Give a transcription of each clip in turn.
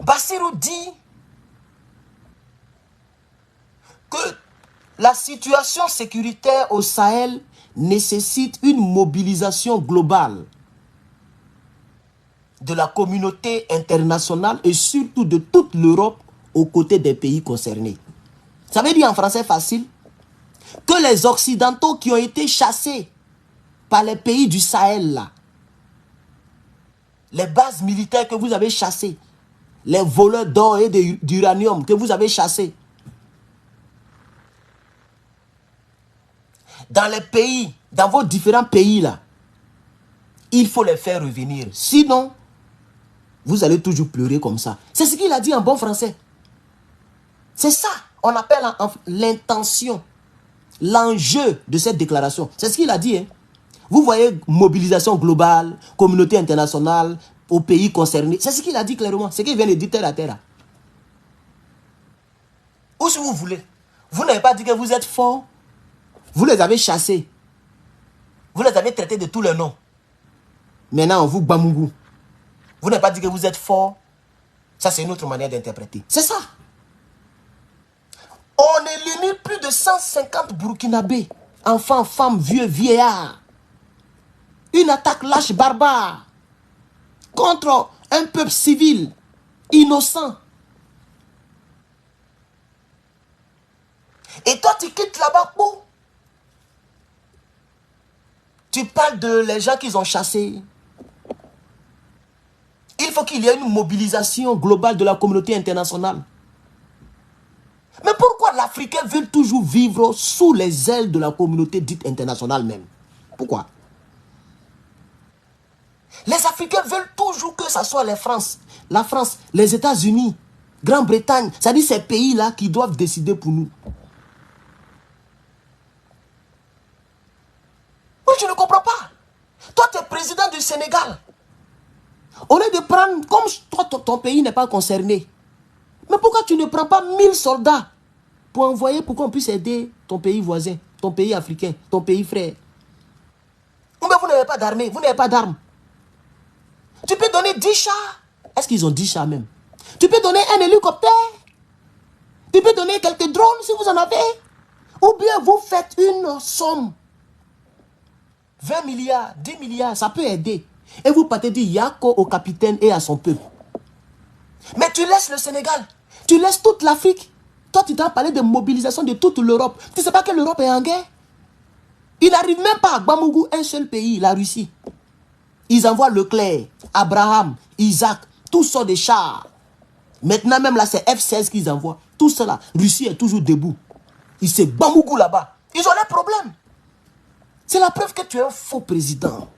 Bassirou dit que la situation sécuritaire au Sahel nécessite une mobilisation globale de la communauté internationale et surtout de toute l'Europe aux côtés des pays concernés. Ça veut dire en français facile que les Occidentaux qui ont été chassés par les pays du Sahel là, les bases militaires que vous avez chassées, les voleurs d'or et d'uranium que vous avez chassés, dans les pays, dans vos différents pays là, il faut les faire revenir. Sinon, vous allez toujours pleurer comme ça. C'est ce qu'il a dit en bon français. C'est ça, on appelle l'intention, l'enjeu de cette déclaration. C'est ce qu'il a dit. Hein. Vous voyez, mobilisation globale, communauté internationale, aux pays concernés. C'est ce qu'il a dit clairement. C'est ce qu'il vient de dire terre à terre. Ou si vous voulez, vous n'avez pas dit que vous êtes fort. Vous les avez chassés. Vous les avez traités de tous les noms. Maintenant, on vous bamougou. Vous n'avez pas dit que vous êtes fort. Ça, c'est une autre manière d'interpréter. C'est ça. On élimine plus de 150 Burkinabés. Enfants, femmes, vieux, vieillards. Une attaque lâche barbare contre un peuple civil, innocent. Et toi, tu quittes là-bas pour... Tu parles de les gens qu'ils ont chassés. Il faut qu'il y ait une mobilisation globale de la communauté internationale. Mais pourquoi l'Africain veut toujours vivre sous les ailes de la communauté dite internationale même? Pourquoi? Les Africains veulent toujours que ce soit la France, les États-Unis, Grande-Bretagne, c'est-à-dire ces pays-là qui doivent décider pour nous. Oui, je ne comprends pas. Toi, tu es président du Sénégal. Au lieu de prendre, comme toi, ton pays n'est pas concerné, mais pourquoi tu ne prends pas 1000 soldats pour envoyer, pour qu'on puisse aider ton pays voisin, ton pays africain, ton pays frère? Mais vous n'avez pas d'armée, vous n'avez pas d'armes. Tu peux donner 10 chars. Est-ce qu'ils ont 10 chars même? Tu peux donner un hélicoptère. Tu peux donner quelques drones si vous en avez. Ou bien vous faites une somme. 20 milliards, 10 milliards, ça peut aider. Et vous partez dire Yako au capitaine et à son peuple. Mais tu laisses le Sénégal. Tu laisses toute l'Afrique. Toi, tu t'as parlé de mobilisation de toute l'Europe. Tu ne sais pas que l'Europe est en guerre? Il n'arrive même pas à Bamougou, un seul pays, la Russie. Ils envoient Leclerc, Abraham, Isaac, tous sortent des chars. Maintenant même là, c'est F-16 qu'ils envoient. Tout cela, Russie est toujours debout. Ils se Bamougou là-bas. Ils ont des problèmes. C'est la preuve que tu es un faux président.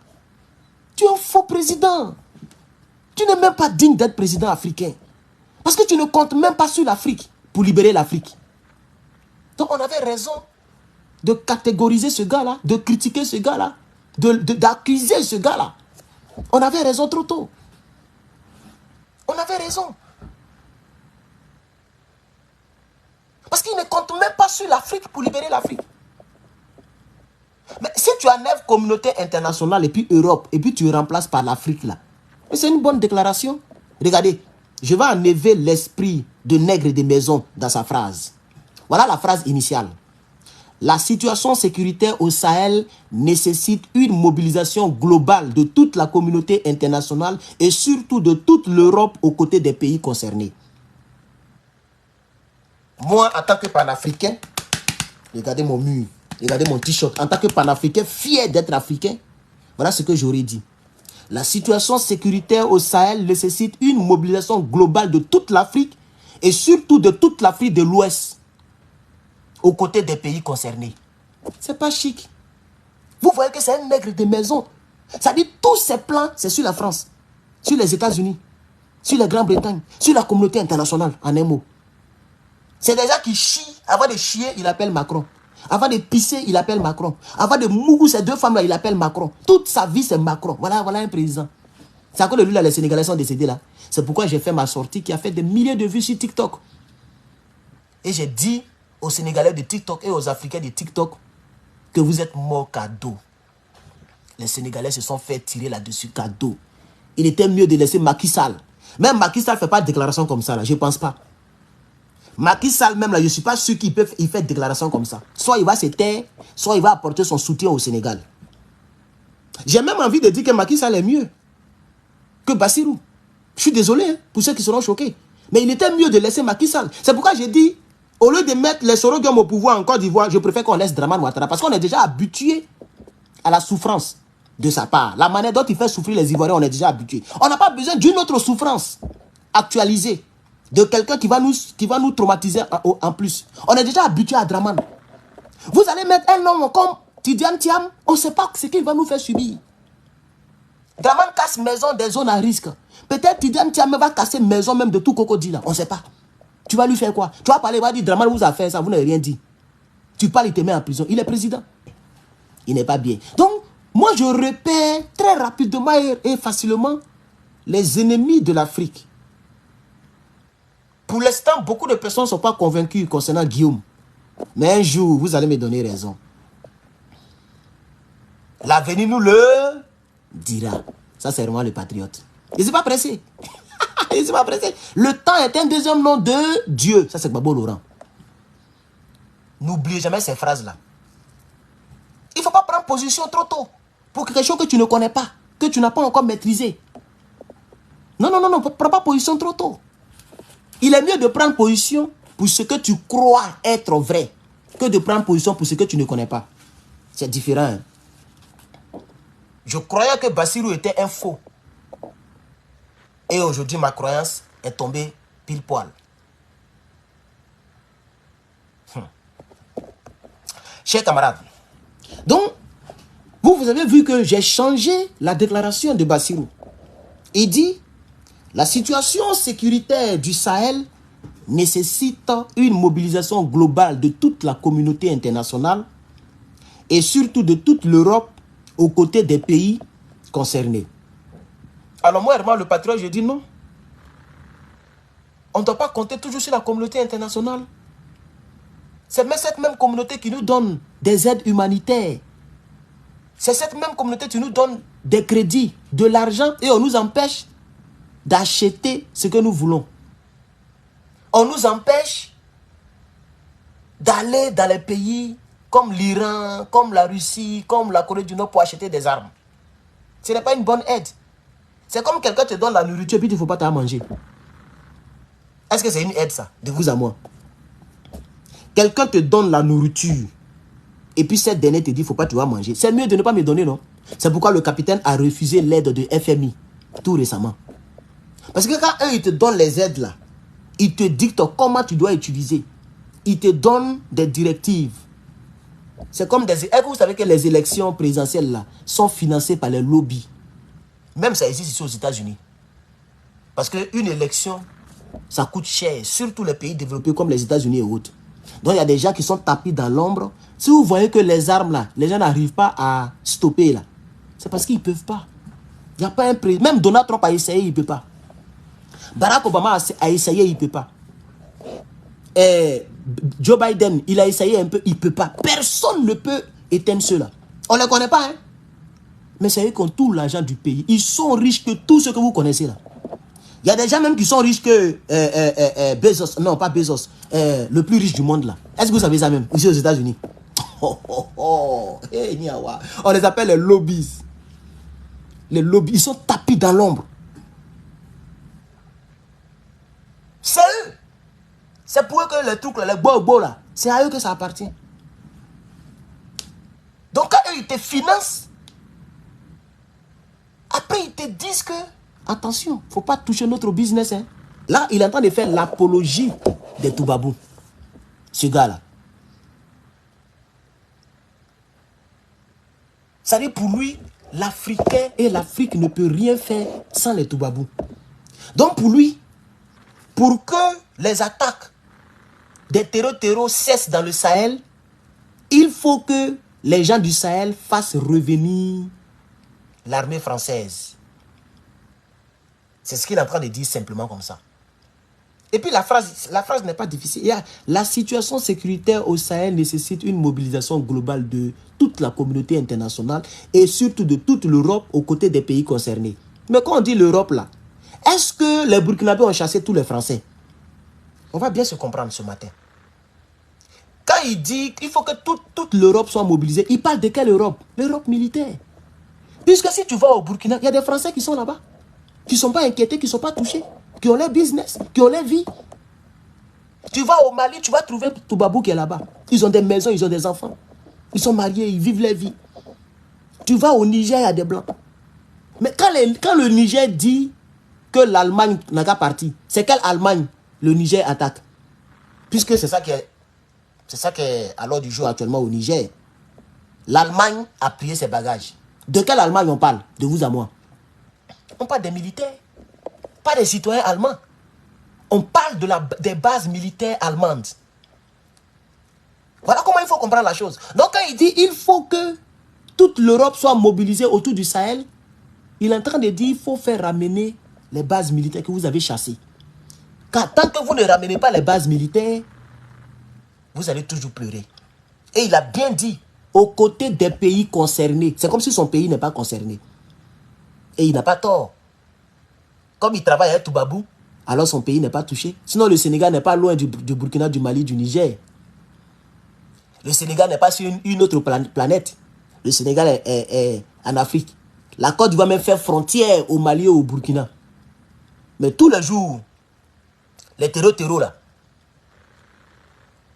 Tu es un faux président. Tu n'es même pas digne d'être président africain. Parce que tu ne comptes même pas sur l'Afrique pour libérer l'Afrique. Donc on avait raison de catégoriser ce gars-là, de critiquer ce gars-là, d'accuser ce gars-là. On avait raison trop tôt. On avait raison. Parce qu'il ne compte même pas sur l'Afrique pour libérer l'Afrique. Mais si tu enlèves communauté internationale et puis Europe, et puis tu remplaces par l'Afrique là, c'est une bonne déclaration. Regardez, je vais enlever l'esprit de nègre des maisons dans sa phrase. Voilà la phrase initiale. La situation sécuritaire au Sahel nécessite une mobilisation globale de toute la communauté internationale et surtout de toute l'Europe aux côtés des pays concernés. Moi, en tant que panafricain, regardez mon mur, regardez mon t-shirt, en tant que panafricain, fier d'être africain, voilà ce que j'aurais dit. La situation sécuritaire au Sahel nécessite une mobilisation globale de toute l'Afrique et surtout de toute l'Afrique de l'Ouest aux côtés des pays concernés. C'est pas chic. Vous voyez que c'est un nègre de maison. Ça dit tous ces plans, c'est sur la France, sur les États-Unis, sur la Grande-Bretagne, sur la communauté internationale, en un mot. C'est des gens qui chient. Avant de chier, il appelle Macron. Avant de pisser, il appelle Macron. Avant de mougou, ces deux femmes-là, il appelle Macron. Toute sa vie, c'est Macron. Voilà un président. C'est à cause de lui, là, les Sénégalais sont décédés là. C'est pourquoi j'ai fait ma sortie qui a fait des milliers de vues sur TikTok. Et j'ai dit aux Sénégalais de TikTok et aux Africains de TikTok que vous êtes morts cadeau. Les Sénégalais se sont fait tirer là-dessus cadeau. Il était mieux de laisser Macky Sall. Même Macky Sall ne fait pas de déclaration comme ça, là. Je ne pense pas. Macky Sall, même là, je ne suis pas sûr qu'il peut faire de déclaration comme ça. Soit il va se taire, soit il va apporter son soutien au Sénégal. J'ai même envie de dire que Macky Sall est mieux que Bassirou. Je suis désolé hein, pour ceux qui seront choqués. Mais il était mieux de laisser Macky Sall. C'est pourquoi j'ai dit, au lieu de mettre les Sorogum au pouvoir en Côte d'Ivoire, je préfère qu'on laisse Dramane Ouattara. Parce qu'on est déjà habitué à la souffrance de sa part. La manière dont il fait souffrir les Ivoiriens, on est déjà habitué. On n'a pas besoin d'une autre souffrance actualisée. De quelqu'un qui va nous traumatiser en plus. On est déjà habitué à Dramane. Vous allez mettre un homme comme Tidiane Thiam, on ne sait pas ce qu'il va nous faire subir. Dramane casse maison des zones à risque. Peut-être Tidiane Thiam va casser maison même de tout Cocody là. On ne sait pas. Tu vas lui faire quoi? Tu vas parler, il va dire Dramane vous a fait ça, vous n'avez rien dit. Tu parles, il te met en prison. Il est président. Il n'est pas bien. Donc, moi je repère très rapidement et facilement les ennemis de l'Afrique. Pour l'instant, beaucoup de personnes ne sont pas convaincues concernant Guillaume. Mais un jour, vous allez me donner raison. L'avenir nous le dira. Ça, c'est vraiment le patriote. Il ne s'est pas pressé. Il ne s'est pas pressé. Le temps est un deuxième nom de Dieu. Ça, c'est Babo Laurent. N'oubliez jamais ces phrases-là. Il ne faut pas prendre position trop tôt pour quelque chose que tu ne connais pas, que tu n'as pas encore maîtrisé. Non, non, non, non, ne prends pas position trop tôt. Il est mieux de prendre position pour ce que tu crois être vrai que de prendre position pour ce que tu ne connais pas. C'est différent. Hein? Je croyais que Bassirou était un faux. Et aujourd'hui, ma croyance est tombée pile poil. Chers camarades, donc, vous avez vu que j'ai changé la déclaration de Bassirou. Il dit, la situation sécuritaire du Sahel nécessite une mobilisation globale de toute la communauté internationale et surtout de toute l'Europe aux côtés des pays concernés. Alors moi, Herman, le patriote, je dis non. On ne doit pas compter toujours sur la communauté internationale. C'est même cette même communauté qui nous donne des aides humanitaires. C'est cette même communauté qui nous donne des crédits, de l'argent et on nous empêche d'acheter ce que nous voulons. On nous empêche d'aller dans les pays comme l'Iran, comme la Russie, comme la Corée du Nord pour acheter des armes. Ce n'est pas une bonne aide. C'est comme quelqu'un te donne la nourriture et puis il ne faut pas t'en manger. Est-ce que c'est une aide ça, de vous à moi? Quelqu'un te donne la nourriture et puis cette dernière te dit il ne faut pas te manger. C'est mieux de ne pas me donner, non? C'est pourquoi le capitaine a refusé l'aide de FMI tout récemment. Parce que quand eux, ils te donnent les aides là, ils te dictent comment tu dois utiliser. Ils te donnent des directives. C'est comme des... Est-ce que vous savez que les élections présidentielles là sont financées par les lobbies? Même ça existe ici aux États-Unis. Parce qu'une élection, ça coûte cher, surtout les pays développés comme les États-Unis et autres. Donc il y a des gens qui sont tapis dans l'ombre. Si vous voyez que les armes là, les gens n'arrivent pas à stopper là, c'est parce qu'ils ne peuvent pas. Il n'y a pas un président. Même Donald Trump a essayé, il ne peut pas. Barack Obama a essayé, il ne peut pas. Joe Biden, il a essayé un peu, il ne peut pas. Personne ne peut éteindre ceux-là. On ne les connaît pas, hein. Mais c'est eux qui ont tout l'argent du pays. Ils sont riches que tout ce que vous connaissez là. Il y a des gens même qui sont riches que Bezos. Non, pas Bezos. Le plus riche du monde là. Est-ce que vous savez ça même, ici aux États-Unis? Hey, on les appelle les lobbies. Les lobbies, ils sont tapis dans l'ombre. C'est eux. C'est pour eux que les trucs, les bobo là, c'est à eux que ça appartient. Donc quand eux, ils te financent, après ils te disent que, attention, il ne faut pas toucher notre business. Hein. Là, il est en train de faire l'apologie des Toubabou. Ce gars-là. Ça veut dire pour lui, l'Africain et l'Afrique ne peut rien faire sans les Toubabou. Donc pour lui, pour que les attaques des terreaux cessent dans le Sahel, il faut que les gens du Sahel fassent revenir l'armée française. C'est ce qu'il est en train de dire simplement comme ça. Et puis la phrase n'est pas difficile. La situation sécuritaire au Sahel nécessite une mobilisation globale de toute la communauté internationale et surtout de toute l'Europe aux côtés des pays concernés. Mais quand on dit l'Europe là, Est-ce que les Burkinabés ont chassé tous les Français? On va bien se comprendre ce matin. Quand il dit qu'il faut que toute l'Europe soit mobilisée, il parle de quelle Europe? L'Europe militaire. Puisque si tu vas au Burkina, il y a des Français qui sont là-bas, qui ne sont pas inquiétés, qui ne sont pas touchés, qui ont leur business, qui ont leur vie. Tu vas au Mali, tu vas trouver Toubabou qui est là-bas. Ils ont des maisons, ils ont des enfants. Ils sont mariés, ils vivent leur vie. Tu vas au Niger, il y a des Blancs. Mais quand le Niger dit que l'Allemagne n'a qu'à partir, c'est quelle Allemagne le Niger attaque? Puisque c'est ça qui est à l'ordre du jour actuellement au Niger. L'Allemagne a plié ses bagages. De quelle Allemagne on parle? De vous à moi. On parle des militaires, pas des citoyens allemands. On parle des bases militaires allemandes. Voilà comment il faut comprendre la chose. Donc quand il dit il faut que toute l'Europe soit mobilisée autour du Sahel, il est en train de dire il faut faire ramener les bases militaires que vous avez chassées. Car tant que vous ne ramenez pas les bases militaires, vous allez toujours pleurer. Et il a bien dit, aux côtés des pays concernés. C'est comme si son pays n'est pas concerné. Et il n'a pas tort. Comme il travaille avec Toubabou, alors son pays n'est pas touché. Sinon le Sénégal n'est pas loin du Burkina, du Mali, du Niger. Le Sénégal n'est pas sur une autre planète. Le Sénégal est en Afrique. La Côte d'Ivoire même faire frontière au Mali et au Burkina. Mais tous les jours, les terreaux là,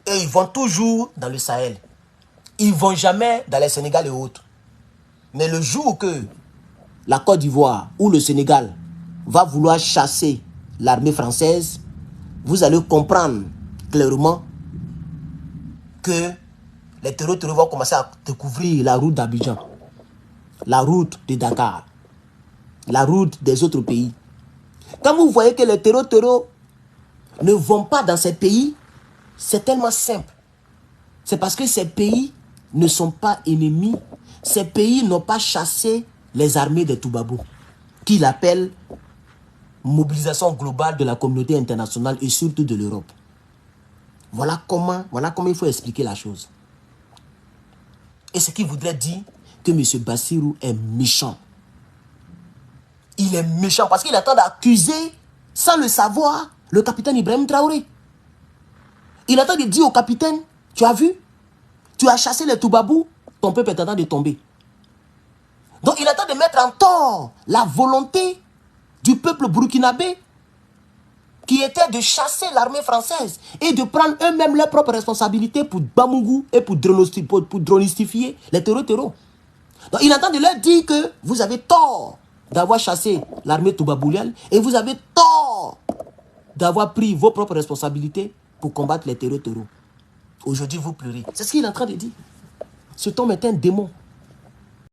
et ils vont toujours dans le Sahel. Ils ne vont jamais dans le Sénégal et autres. Mais le jour que la Côte d'Ivoire ou le Sénégal va vouloir chasser l'armée française, vous allez comprendre clairement que les terreaux vont commencer à découvrir la route d'Abidjan, la route de Dakar, la route des autres pays. Quand vous voyez que les terreaux ne vont pas dans ces pays, c'est tellement simple. C'est parce que ces pays ne sont pas ennemis. Ces pays n'ont pas chassé les armées de Toubabou, qu'il appelle mobilisation globale de la communauté internationale et surtout de l'Europe. Voilà comment il faut expliquer la chose. Et ce qui voudrait dire que M. Bassirou est méchant. Il est méchant parce qu'il attend d'accuser, sans le savoir, le capitaine Ibrahim Traoré. Il attend de dire au capitaine, tu as vu, tu as chassé les Toubabou, ton peuple est en train de tomber. Donc il attend de mettre en tort la volonté du peuple burkinabé qui était de chasser l'armée française et de prendre eux-mêmes leurs propres responsabilités pour Bamungou et pour dronistifier les terreaux. Donc il attend de leur dire que vous avez tort d'avoir chassé l'armée toubaboulienne et vous avez tort d'avoir pris vos propres responsabilités pour combattre les terreaux. Aujourd'hui, vous pleurez. C'est ce qu'il est en train de dire. Cet homme est un démon.